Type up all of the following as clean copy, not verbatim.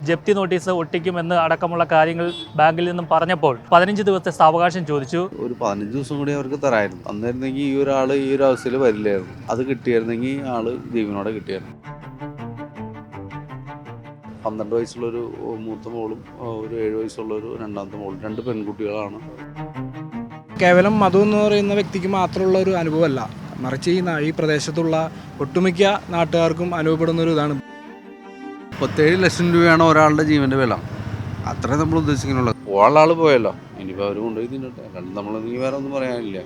ജപ്തി നോട്ടീസ് ഒട്ടിക്കുമെന്ന് അടക്കമുള്ള കാര്യങ്ങൾ ബാങ്കിൽ നിന്നും പറഞ്ഞപ്പോൾ 15 ദിവസത്തെ സാവകാശം ചോദിച്ചു. ഒരു 15 ദിവസം കൂടി അവർക്ക് തരായിരുന്നു. അന്നായിരുന്നെങ്കിൽ ഈ ഒരാൾ ഈ ഒരു അവസ്ഥയിൽ വരില്ലായിരുന്നു. അത് കിട്ടിയായിരുന്നെങ്കിൽ ആള് ജീവനോടെ കിട്ടിയായിരുന്നു. 12 വയസ്സുള്ളൊരു മൂത്ത മോളും ഒരു 7 വയസ്സുള്ളൊരു രണ്ടാമത്തെ മോളും, 2 പെൺകുട്ടികളാണ്. കേവലം മധു എന്ന് പറയുന്ന വ്യക്തിക്ക് മാത്രമുള്ള ഒരു അനുഭവമല്ല, മറിച്ച് ഈ പ്രദേശത്തുള്ള ഒട്ടുമിക്ക നാട്ടുകാർക്കും അനുഭവപ്പെടുന്ന ഒരു ഇതാണ്. 37 ലക്ഷം രൂപയാണ് ഒരാളുടെ ജീവൻ്റെ വില. അത്രേ നമ്മൾ ഉദ്ദേശിക്കുന്നുള്ളൂ. പോകാനുള്ള ആൾ പോയല്ലോ, ഇനിയിപ്പോൾ അവർ കൊണ്ടുപോയി തിന്നട്ടെ. കണ്ട് നമ്മൾ നീ വേറെ ഒന്നും പറയാനില്ല.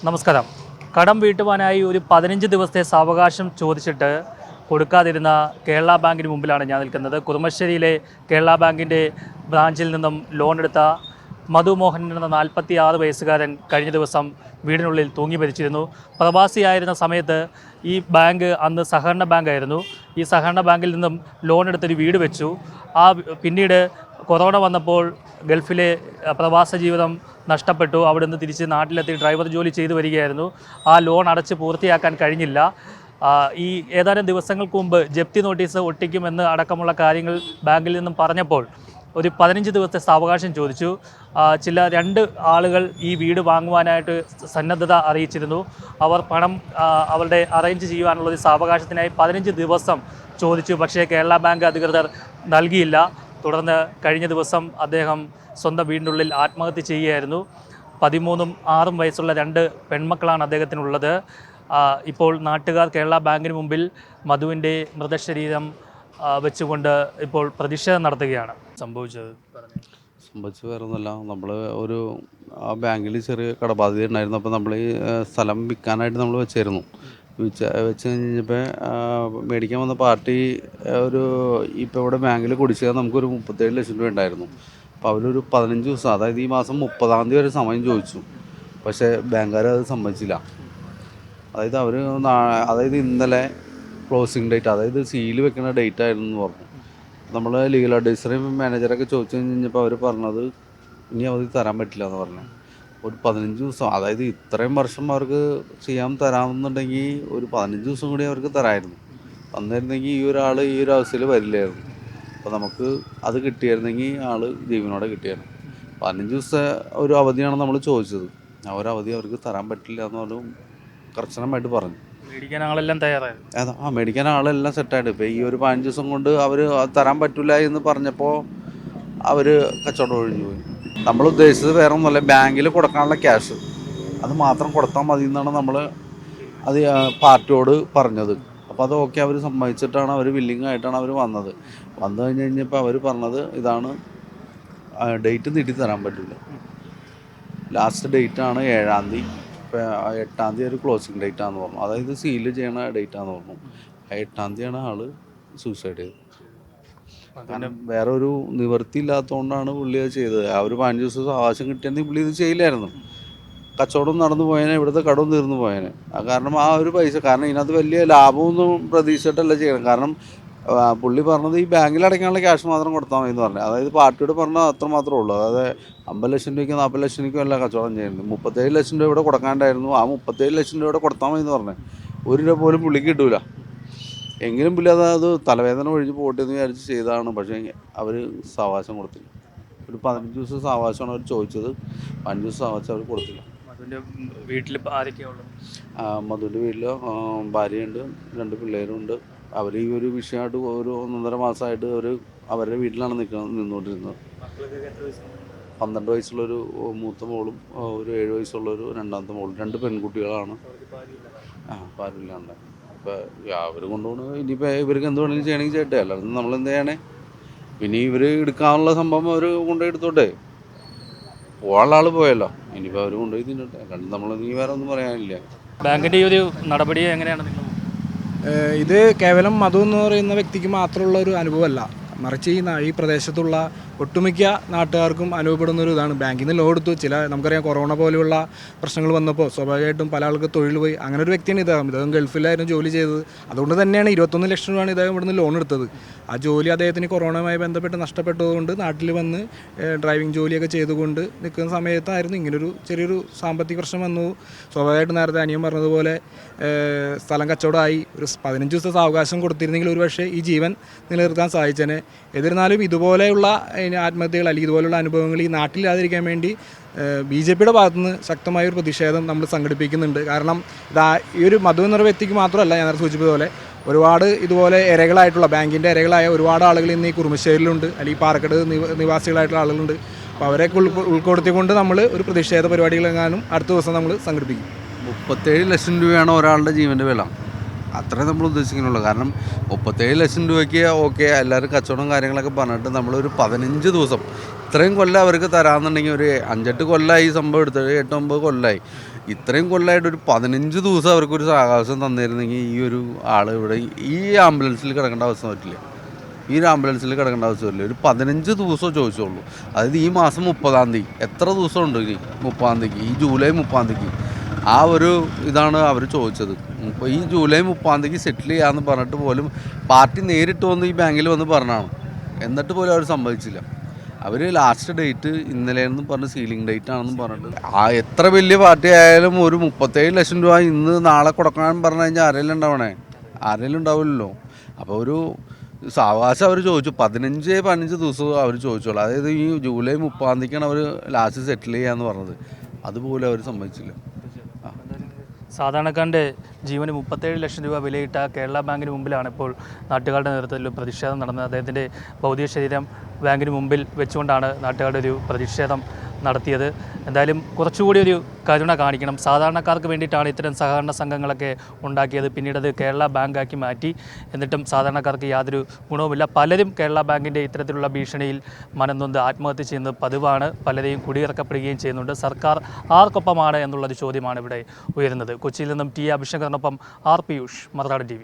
നമസ്കാരം. കടം വീട്ടുവാനായി ഒരു 15 ദിവസത്തെ സാവകാശം ചോദിച്ചിട്ട് കൊടുക്കാതിരുന്ന കേരള ബാങ്കിന് മുമ്പിലാണ് ഞാൻ നിൽക്കുന്നത്. കുറുമശ്ശേരിയിലെ കേരള ബാങ്കിൻ്റെ ബ്രാഞ്ചിൽ നിന്നും ലോൺ എടുത്ത മധു മോഹൻ എന്ന 46 വയസ്സുകാരൻ കഴിഞ്ഞ ദിവസം വീടിനുള്ളിൽ തൂങ്ങി മരിച്ചിരുന്നു. പ്രവാസിയായിരുന്ന സമയത്ത് ഈ ബാങ്ക് അന്ന് സഹകരണ ബാങ്കായിരുന്നു. ഈ സഹകരണ ബാങ്കിൽ നിന്നും ലോൺ എടുത്തൊരു വീട് വെച്ചു. പിന്നീട് കൊറോണ വന്നപ്പോൾ ഗൾഫിലെ പ്രവാസ ജീവിതം നഷ്ടപ്പെട്ടു. അവിടെ നിന്ന് തിരിച്ച് നാട്ടിലെത്തി ഡ്രൈവർ ജോലി ചെയ്തു വരികയായിരുന്നു. ആ ലോൺ അടച്ച് പൂർത്തിയാക്കാൻ കഴിഞ്ഞില്ല. ഈ ഏതാനും ദിവസങ്ങൾക്ക് മുമ്പ് ജപ്തി നോട്ടീസ് ഒട്ടിക്കുമെന്ന് അടക്കമുള്ള കാര്യങ്ങൾ ബാങ്കിൽ നിന്നും പറഞ്ഞപ്പോൾ ഒരു 15 ദിവസത്തെ സാവകാശം ചോദിച്ചു. ചില 2 ആളുകൾ ഈ വീട് വാങ്ങുവാനായിട്ട് സന്നദ്ധത അറിയിച്ചിരുന്നു. അവർ പണം അവരുടെ അറേഞ്ച് ചെയ്യുവാനുള്ള ഒരു സാവകാശത്തിനായി 15 ദിവസം ചോദിച്ചു. പക്ഷേ കേരള ബാങ്ക് അധികൃതർ നൽകിയില്ല. തുടർന്ന് കഴിഞ്ഞ ദിവസം അദ്ദേഹം സ്വന്തം വീടിനുള്ളിൽ ആത്മഹത്യ ചെയ്യുകയായിരുന്നു. 13ഉം 6ഉം വയസ്സുള്ള 2 പെൺമക്കളാണ് അദ്ദേഹത്തിനുള്ളത്. ഇപ്പോൾ നാട്ടുകാർ കേരള ബാങ്കിന് മുമ്പിൽ മധുവിൻ്റെ മൃതശരീരം വെച്ചുകൊണ്ട് ഇപ്പോൾ പ്രതിഷേധം നടത്തുകയാണ്. സംഭവിച്ചത് വേറെ ഒന്നുമല്ല, നമ്മൾ ഒരു ആ ബാങ്കിൽ ചെറിയ കടബാധ്യത ഉണ്ടായിരുന്നു. അപ്പോൾ നമ്മൾ ഈ സ്ഥലം വിൽക്കാനായിട്ട് നമ്മൾ വെച്ചായിരുന്നു. വെച്ച് കഴിഞ്ഞപ്പോൾ മേടിക്കാൻ വന്ന പാർട്ടി ഇപ്പോൾ ഇവിടെ ബാങ്കിൽ കുടിശ്ശിക നമുക്കൊരു 37 ലക്ഷം രൂപ ഉണ്ടായിരുന്നു. അപ്പോൾ അവരൊരു 15 ദിവസം, അതായത് ഈ മാസം 30-ാം തീയതി വരെ സമയം ചോദിച്ചു. പക്ഷേ ബാങ്കുകാർ അത് സമ്മതിച്ചില്ല. അതായത് ഇന്നലെ ക്ലോസിങ് ഡേറ്റ്, അതായത് സീല് വെക്കുന്ന ഡേറ്റ് ആയിരുന്നു എന്ന് പറഞ്ഞു. നമ്മൾ ലീഗൽ അഡ്വൈസറും മാനേജറൊക്കെ ചോദിച്ചു കഴിഞ്ഞപ്പോൾ അവർ പറഞ്ഞത് ഇനി അവധി തരാൻ പറ്റില്ല എന്ന് പറഞ്ഞു. ഒരു 15 ദിവസം, അതായത് ഇത്രയും വർഷം അവർക്ക് തരാമെന്നുണ്ടെങ്കിൽ ഒരു 15 ദിവസം കൂടി അവർക്ക് തരായിരുന്നു. അന്നായിരുന്നെങ്കിൽ ഈ ഒരാൾ ഈ ഒരു അവസ്ഥയിൽ വരില്ലായിരുന്നു. അപ്പോൾ നമുക്ക് അത് കിട്ടിയായിരുന്നെങ്കിൽ ആൾ ജീവനോടെ കിട്ടിയായിരുന്നു. 15 ദിവസത്തെ ഒരു അവധിയാണ് നമ്മൾ ചോദിച്ചത്. ആ ഒരു അവധി അവർക്ക് തരാൻ പറ്റില്ല എന്ന് പറഞ്ഞു കർശനമായിട്ട് പറഞ്ഞു. മേടിക്കാൻ ആളെല്ലാം തയ്യാറായിരുന്നു. മേടിക്കാൻ ആളെല്ലാം സെറ്റായിട്ട്. ഇപ്പോൾ ഈ ഒരു 15 ദിവസം കൊണ്ട് അവർ തരാൻ പറ്റില്ല എന്ന് പറഞ്ഞപ്പോൾ അവർ കച്ചവടം ഒഴിഞ്ഞു പോയി. നമ്മൾ ഉദ്ദേശിച്ചത് വേറെ ഒന്നുമല്ല, ബാങ്കിൽ കൊടുക്കാനുള്ള ക്യാഷ് അത് മാത്രം കൊടുത്താൽ മതി എന്നാണ് നമ്മൾ അത് പാർട്ടിയോട് പറഞ്ഞത്. അപ്പോൾ അത് ഓക്കെ, അവർ സമ്മതിച്ചിട്ടാണ്, അവർ വില്ലിങ് ആയിട്ടാണ് അവർ വന്നത്. വന്നു കഴിഞ്ഞപ്പോൾ അവർ പറഞ്ഞത് ഇതാണ്, ഡേറ്റ് നീട്ടി തരാൻ പറ്റില്ല. ലാസ്റ്റ് ഡേറ്റാണ് 7-ാം തീയതി. ഇപ്പോൾ 8-ാം തീയതി ഒരു ക്ലോസിങ് ഡേറ്റാണെന്ന് പറഞ്ഞു. അതായത് സീല് ചെയ്യണ ഡേറ്റാന്ന് പറഞ്ഞു. 8-ാം തീയതിയാണ് ആൾ സൂസൈഡ് ചെയ്തത്. വേറെ ഒരു നിവൃത്തി ഇല്ലാത്തതുകൊണ്ടാണ് പുള്ളി അത് ചെയ്തത്. ആ ഒരു 15 ദിവസം ആവശ്യം കിട്ടിയെങ്കിൽ പുള്ളി ഇത് ചെയ്യില്ലായിരുന്നു. കച്ചവടം നടന്നു പോയേനെ, ഇവിടുത്തെ കടവും തീർന്നു പോയേനെ. കാരണം ആ ഒരു പൈസ, കാരണം ഇതിനകത്ത് വലിയ ലാഭമൊന്നും പ്രതീക്ഷിച്ചിട്ടല്ല ചെയ്യണം. കാരണം പുള്ളി പറഞ്ഞത് ഈ ബാങ്കിൽ അടയ്ക്കാനുള്ള ക്യാഷ് മാത്രം കൊടുത്താൽ മതി എന്ന് പറഞ്ഞു. അതായത് പാർട്ടിയോട് പറഞ്ഞാൽ അത്ര മാത്രമേ ഉള്ളൂ. അതായത് 50 ലക്ഷം രൂപയ്ക്ക് 40 ലക്ഷം രൂപയ്ക്കും അല്ല കച്ചവടം ചെയ്യുന്നത്. 37 ലക്ഷം രൂപ ഇവിടെ കൊടുക്കാണ്ടായിരുന്നു. ആ 37 ലക്ഷം രൂപ ഇവിടെ കൊടുത്താൽ മതി എന്ന് പറഞ്ഞു. 1 രൂപ പോലും പുള്ളിക്ക് കിട്ടൂല. എങ്കിലും പുള്ളി അത് തലവേദന ഒഴിഞ്ഞ് പോട്ടെ എന്ന് വിചാരിച്ച് ചെയ്തതാണ്. പക്ഷേ അവർ സാവകാശം കൊടുത്തില്ല. ഒരു 15 ദിവസം സാവകാശമാണ് അവർ ചോദിച്ചത്. 15 ദിവസം സാവകാശം അവർ കൊടുത്തില്ല. മധുവിൻ്റെ വീട്ടിൽ ആരൊക്കെയുള്ളത്? മധുവിൻ്റെ വീട്ടിൽ ഭാര്യയുണ്ട്, 2 പിള്ളേരുണ്ട്. അവർ ഈ ഒരു വിഷയമായിട്ട് ഒരു 1.5 മാസമായിട്ട് അവരുടെ വീട്ടിലാണ് നിന്നുകൊണ്ടിരുന്നത്. 12 വയസ്സുള്ളൊരു മൂത്ത മോളും ഒരു 7 വയസ്സുള്ളൊരു രണ്ടാമത്തെ മോളും, 2 പെൺകുട്ടികളാണ്. പാരില്ലാണ്ട്. അപ്പോൾ അവർ കൊണ്ടുപോകണം. ഇനിയിപ്പോൾ ഇവർക്ക് എന്ത് വേണമെങ്കിലും ചെയ്യണമെങ്കിൽ ചെയ്യട്ടെ, അല്ലാതെ നമ്മളെന്ത് ചെയ്യണേ? പിന്നെ ഇവർ എടുക്കാനുള്ള സംഭവം അവർ കൊണ്ടുപോയി എടുത്തോട്ടെ. പോകാനുള്ള ആൾ പോയല്ലോ, ഇനിയിപ്പോൾ അവർ കൊണ്ടുപോയി തിന്നട്ടെ. കണ്ട് നമ്മൾ നീ വേറെ ഒന്നും പറയാനില്ല. ബാങ്കിൻ്റെ ഈ ഒരു നടപടി എങ്ങനെയാണ് നിങ്ങൾ? ഇത് കേവലം മധു എന്ന് പറയുന്ന വ്യക്തിക്ക് മാത്രമുള്ള ഒരു അനുഭവമല്ല, മറിച്ച് ഈ പ്രദേശത്തുള്ള ഒട്ടുമിക്ക നാട്ടുകാർക്കും അനുഭവപ്പെടുന്ന ഒരു ഇതാണ്. ബാങ്കിൽ നിന്ന് ലോൺ എടുത്തു, നമുക്കറിയാം കൊറോണ പോലെയുള്ള പ്രശ്നങ്ങൾ വന്നപ്പോൾ സ്വാഭാവികമായിട്ടും പല ആൾക്ക് തൊഴിൽ പോയി. അങ്ങനെ ഒരു വ്യക്തിയാണ് ഇദ്ദേഹം ഗൾഫിലായിരുന്നു ജോലി ചെയ്തത്. അതുകൊണ്ട് തന്നെയാണ് 21 ലക്ഷം രൂപയാണ് ഇദ്ദേഹം ഇവിടുന്ന് ലോൺ എടുത്തത്. ആ ജോലി അദ്ദേഹത്തിന് കൊറോണയുമായി ബന്ധപ്പെട്ട് നഷ്ടപ്പെട്ടതുകൊണ്ട് നാട്ടിൽ വന്ന് ഡ്രൈവിംഗ് ജോലിയൊക്കെ ചെയ്തുകൊണ്ട് നിൽക്കുന്ന സമയത്തായിരുന്നു ഇങ്ങനൊരു ചെറിയൊരു സാമ്പത്തിക പ്രശ്നം വന്നു. സ്വാഭാവികമായിട്ടും നേരത്തെ അനിയൻ പറഞ്ഞതുപോലെ സ്ഥലം കച്ചവടമായി. ഒരു 15 ദിവസത്തെ സാവകാശം കൊടുത്തിരുന്നെങ്കിൽ ഒരുപക്ഷെ ഈ ജീവൻ നിലനിർത്താൻ സാധിച്ചേനെ. എന്നിരുന്നാലും ഇതുപോലെയുള്ള ആത്മഹത്യകൾ അല്ലെങ്കിൽ ഇതുപോലുള്ള അനുഭവങ്ങൾ ഈ നാട്ടിലില്ലാതിരിക്കാൻ വേണ്ടി BJPയുടെ ഭാഗത്തുനിന്ന് ശക്തമായൊരു പ്രതിഷേധം നമ്മൾ സംഘടിപ്പിക്കുന്നുണ്ട്. കാരണം ഈ ഒരു മധു എന്നൊരു വ്യക്തിക്ക് മാത്രമല്ല, ഞാൻ നേരത്തെ സൂചിപ്പിച്ചതുപോലെ ഒരുപാട് ഇതുപോലെ ഇരകളായിട്ടുള്ള ബാങ്കിൻ്റെ ഇരകളായ ഒരുപാട് ആളുകൾ ഇന്ന് ഈ കുറുമശ്ശേരിയിലുണ്ട്, അല്ലെങ്കിൽ പാറക്കട് നിവാസികളായിട്ടുള്ള ആളുകളുണ്ട്. അപ്പോൾ അവരെയൊക്കെ ഉൾപ്പെടുത്തിക്കൊണ്ട് നമ്മൾ ഒരു പ്രതിഷേധ പരിപാടികളെങ്ങാനും അടുത്ത ദിവസം നമ്മൾ സംഘടിപ്പിക്കും. 37 ലക്ഷം രൂപയാണ് ഒരാളുടെ ജീവൻ്റെ വില. അത്രേ നമ്മൾ ഉദ്ദേശിക്കുന്നുള്ളൂ. കാരണം 37 ലക്ഷം രൂപയ്ക്ക് ഓക്കെ എല്ലാവരും കച്ചവടം കാര്യങ്ങളൊക്കെ പറഞ്ഞിട്ട് നമ്മളൊരു 15 ദിവസം ഇത്രയും കൊല്ലം അവർക്ക് തരാമെന്നുണ്ടെങ്കിൽ ഒരു 5-8 കൊല്ലമായി ഈ സംഭവം എടുത്തത്, 8-9 കൊല്ലമായി. ഇത്രയും കൊല്ലമായിട്ട് ഒരു 15 ദിവസം അവർക്കൊരു സാവകാശം തന്നിരുന്നെങ്കിൽ ഈ ഒരു ആൾ ഇവിടെ ഈ ആംബുലൻസിൽ കിടക്കേണ്ട അവസ്ഥ പറ്റില്ല. ഈ ഒരു ആംബുലൻസിൽ കിടക്കേണ്ട ആവശ്യമില്ല. ഒരു 15 ദിവസം ചോദിച്ചോളൂ. അതായത് ഈ മാസം 30-ാം തീയതി എത്ര ദിവസം ഉണ്ട്? 30-ാം തീയതിക്ക്, ഈ ജൂലൈ 30-ാം തീയതിക്ക് ആ ഒരു ഇതാണ് അവർ ചോദിച്ചത്. ഇപ്പോൾ ഈ ജൂലൈ 30-ാം തീയതിക്ക് സെറ്റിൽ ചെയ്യാമെന്ന് പറഞ്ഞിട്ട് പോലും പാർട്ടി നേരിട്ട് വന്ന് ഈ ബാങ്കിൽ വന്ന് പറഞ്ഞാണ്. എന്നിട്ട് പോലും അവർ സമ്മതിച്ചില്ല. അവർ ലാസ്റ്റ് ഡേറ്റ് ഇന്നലെയെന്ന് പറഞ്ഞ് സീലിംഗ് ഡേറ്റ് ആണെന്ന് പറഞ്ഞിട്ട് എത്ര വലിയ പാർട്ടി ആയാലും ഒരു 37 ലക്ഷം രൂപ ഇന്ന് നാളെ കൊടുക്കാൻ പറഞ്ഞു കഴിഞ്ഞാൽ ആരെങ്കിലും ഉണ്ടാവണേ? ആരെങ്കിലും ഉണ്ടാവില്ലല്ലോ. അപ്പോൾ ഒരു സാവകാശം അവർ ചോദിച്ചു. 15 ദിവസം അവർ ചോദിച്ചോളൂ. അതായത് ഈ ജൂലൈ 30-ാം തീയതിക്കാണ് അവർ ലാസ്റ്റ് സെറ്റിൽ ചെയ്യാന്ന് പറഞ്ഞത്. അതുപോലെ അവർ സമ്മതിച്ചില്ല. സാധാരണക്കാരൻ്റെ ജീവന് 37 ലക്ഷം രൂപ വിലയിട്ട കേരള ബാങ്കിന് മുമ്പിലാണ് ഇപ്പോൾ നാട്ടുകാരുടെ നേതൃത്വത്തിൽ പ്രതിഷേധം നടന്നത്. അദ്ദേഹത്തിൻ്റെ ഭൗതിക ശരീരം ബാങ്കിന് മുമ്പിൽ വെച്ചുകൊണ്ടാണ് നാട്ടുകാരുടെ ഒരു പ്രതിഷേധം നടത്തിയത്. എന്തായാലും കുറച്ചുകൂടി ഒരു കരുണ കാണിക്കണം. സാധാരണക്കാർക്ക് വേണ്ടിയിട്ടാണ് ഇത്തരം സഹകരണ സംഘങ്ങളൊക്കെ ഉണ്ടാക്കിയത്. പിന്നീട് അത് കേരള ബാങ്കാക്കി മാറ്റി. എന്നിട്ടും സാധാരണക്കാർക്ക് യാതൊരു ഗുണവുമില്ല. പലരും കേരള ബാങ്കിൻ്റെ ഇത്തരത്തിലുള്ള ഭീഷണിയിൽ മനംനൊന്ത് ആത്മഹത്യ ചെയ്യുന്നത് പതിവാണ്. പലരെയും കുടിയിറക്കപ്പെടുകയും ചെയ്യുന്നുണ്ട്. സർക്കാർ ആർക്കൊപ്പമാണ് എന്നുള്ളൊരു ചോദ്യമാണ് ഇവിടെ ഉയരുന്നത്. കൊച്ചിയിൽ നിന്നും ടി അഭിഷേകറിനൊപ്പം ആർ പിയൂഷ്, മറുനാടൻ TV.